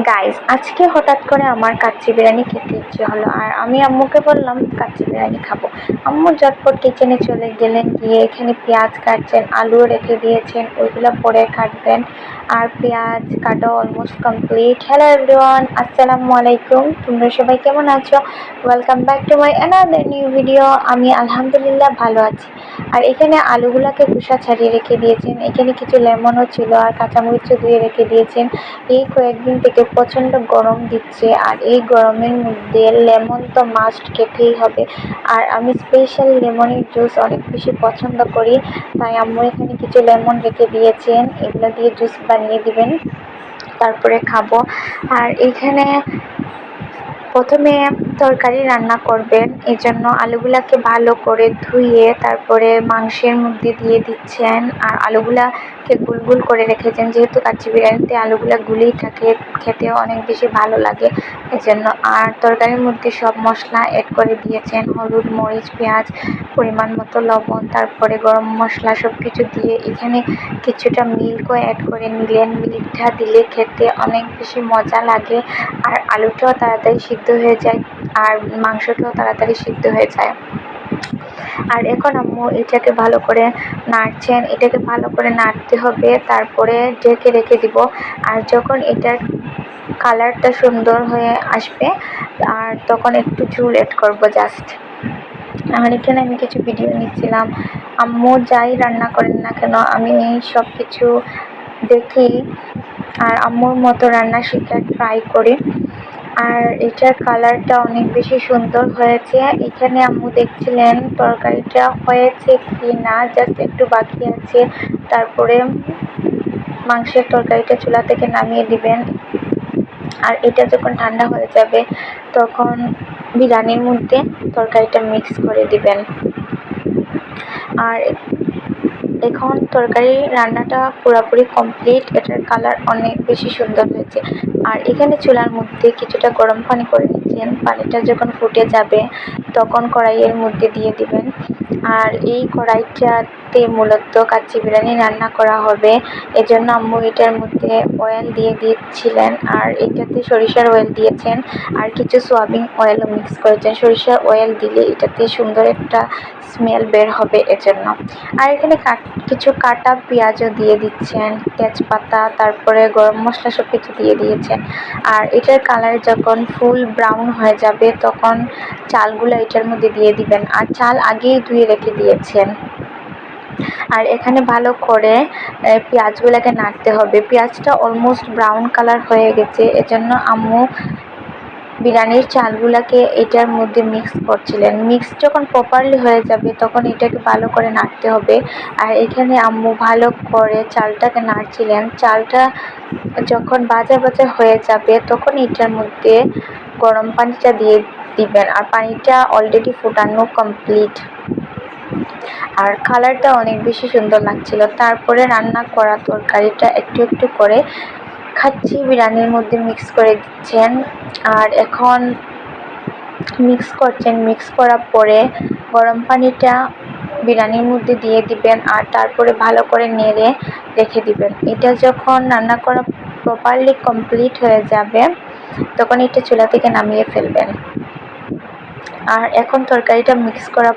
Guys, আজকে হঠাৎ করে আমার কাচ্চি বিরিয়ানি খেতে ইচ্ছে হলো, আর আমি আম্মুকে বললাম কাচ্চি বিরিয়ানি খাবো। আম্মু ঝটপট কিচেনে চলে গেলেন, গিয়ে এখানে পেঁয়াজ কাটছেন, আলু রেখে দিয়েছেন, ওইগুলো পরে কাটবেন। আর পেঁয়াজ কাটা অলমোস্ট কমপ্লিট। হ্যালো এভরিওয়ান, আসসালামু আলাইকুম। তোমরা সবাই কেমন আছো? Welcome back to my another new video. আমি আলহামদুলিল্লাহ ভালো আছি। আর এখানে আলুগুলাকে খোসা ছাড়িয়ে রেখে দিয়েছেন, এখানে কিছু লেমনও ছিল আর কাঁচামরিচও ধুয়ে রেখে দিয়েছেন। এই কয়েকদিন থেকে প্রচণ্ড গরম দিচ্ছে, আর এই গরমের মধ্যে লেমন তো মাস্ট খেতেই হবে। আর আমি স্পেশাল লেমনের জুস অনেক বেশি পছন্দ করি, তাই আম্মু এখানে কিছু লেমন রেখে দিয়েছেন, এগুলো দিয়ে জুস বানিয়ে দিবেন, তারপরে খাবো। আর এখানে প্রথমে তরকারি রান্না করবেন, এই জন্য আলুগুলাকে ভালো করে ধুয়ে তারপরে মাংসের মধ্যে দিয়ে দিচ্ছেন। আর আলুগুলাকে গুল করে রেখেছেন, যেহেতু কাচ্চি বিরিয়ানিতে আলুগুলা গুলেই থাকে, খেতেও অনেক বেশি ভালো লাগে এজন্য। আর তরকারির মধ্যে সব মশলা অ্যাড করে দিয়েছেন, হলুদ, মরিচ, পেঁয়াজ, পরিমাণ মতো লবণ, তারপরে গরম মশলা সব কিছু দিয়ে এখানে কিছুটা মিল্কও অ্যাড করে নিলেন। মিল্কটা দিলে খেতে অনেক বেশি মজা লাগে, আর আলুটাও তাড়াতাড়ি সিদ্ধ হয়ে যায়, আর মাংসটাও তাড়াতাড়ি সিদ্ধ হয়ে যায়। আর এখন আম্মু এটাকে ভালো করে নাড়ছেন, এটাকে ভালো করে নাড়তে হবে, তারপরে ঢেকে রেখে দিব। আর যখন এটার কালারটা সুন্দর হয়ে আসবে, আর তখন একটু ঝোল অ্যাড করবো জাস্ট। আর এখানে আমি কিছু ভিডিও নিচ্ছিলাম। আম্মু যাই রান্না করেন না কেন, আমি সব কিছু দেখি আর আম্মুর মতো রান্না শেখার ট্রাই করি। আর এটার কালারটা অনেক বেশি সুন্দর হয়েছে। এখানে আম্মু দেখছিলেন তরকারিটা হয়েছে কি না, জাস্ট একটু বাকি আছে। তারপরে মাংসের তরকারিটা চুলা থেকে নামিয়ে দিবেন। আর এটা যখন ঠান্ডা হয়ে যাবে, তখন বিরিয়ানির মধ্যে তরকারিটা মিক্স করে দিবেন। আর এখন তরকারি রান্নাটা পুরোপুরি কমপ্লিট, এটার কালার অনেক বেশি সুন্দর হয়েছে। আর এখানে চুলার মধ্যে কিছুটা গরম পানি করে নিচ্ছেন, পানিটা যখন ফুটে যাবে তখন কড়াইয়ের মধ্যে দিয়ে দিবেন। আর এই কড়াইটাতে মূলত কাচ্চি বিরিয়ানি রান্না করা হবে, এজন্য আম্মু এটার মধ্যে অয়েল দিয়ে দিচ্ছিলেন। আর এটাতে সরিষার অয়েল দিয়েছেন, আর কিছু সয়াবিন অয়েলও মিক্স করেছেন। সরিষার অয়েল দিলে এটাতে সুন্দর একটা স্মেল বের হবে এজন্য। আর এখানে কিছু কাটা পেঁয়াজও দিয়ে দিচ্ছেন, তেজপাতা, তারপরে গরম মশলা সব কিছু দিয়ে দিয়েছেন। আর এটার কালার যখন ফুল ব্রাউন হয়ে যাবে, তখন চালগুলো এটার মধ্যে দিয়ে দিবেন। আর চাল আগেই ধুয়ে রেখে দিয়েছেন। আর এখানে ভালো করে পেঁয়াজগুলোকে নাড়তে হবে। পেঁয়াজটা অলমোস্ট ব্রাউন কালার হয়ে গেছে, এজন্য আম্মু বিরিয়ানির চালগুলোকে এটার মধ্যে মিক্স করছিলেন। মিক্স যখন প্রপারলি হয়ে যাবে, তখন এটাকে ভালো করে নাড়তে হবে। আর এখানে আম্মু ভালো করে চালটাকে নাড়ছিলেন। চালটা যখন ভাজা ভাজা হয়ে যাবে, তখন এটার মধ্যে গরম পানিটা দিয়ে দিবেন। আর পানিটা অলরেডি ফুটানো কমপ্লিট। আর কালারটা অনেক বেশি সুন্দর লাগছিল। তারপরে রান্না করা তরকারিটা একটু একটু করে কাচ্চি বিরিয়ানির মধ্যে মিক্স করে দিচ্ছেন। আর এখন মিক্স করছেন, মিক্স করার পরে গরম পানিটা বিরিয়ানির মধ্যে দিয়ে দিবেন। আর তারপরে ভালো করে নেড়ে রেখে দিবেন। এটা যখন রান্না করা প্রপারলি কমপ্লিট হয়ে যাবে, তখন এটা চুলা থেকে নামিয়ে ফেলবেন। আর এখন তরকারিটা মিক্স করা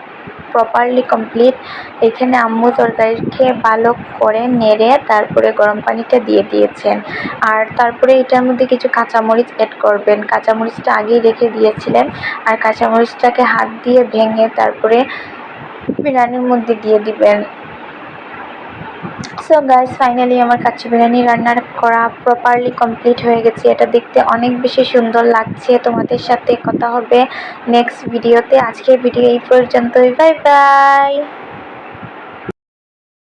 প্রপারলি কমপ্লিট। এখানে আম্মু তরকারিকে ভালো করে নেড়ে তারপরে গরম পানিটা দিয়ে দিয়েছেন। আর তারপরে এটার মধ্যে কিছু কাঁচামরিচ অ্যাড করবেন। কাঁচামরিচটা আগেই রেখে দিয়েছিলেন, আর কাঁচামরিচটাকে হাত দিয়ে ভেঙে তারপরে বিরিয়ানির মধ্যে দিয়ে দিবেন। সো গাইস, ফাইনালি আমার কাচ্চি বিরিয়ানি রান্না করা প্রপারলি কমপ্লিট হয়ে গেছে। এটা দেখতে অনেক বেশি সুন্দর লাগছে। তোমাদের সাথে কথা হবে নেক্সট ভিডিওতে। আজকের ভিডিও এই পর্যন্তই। Bye bye.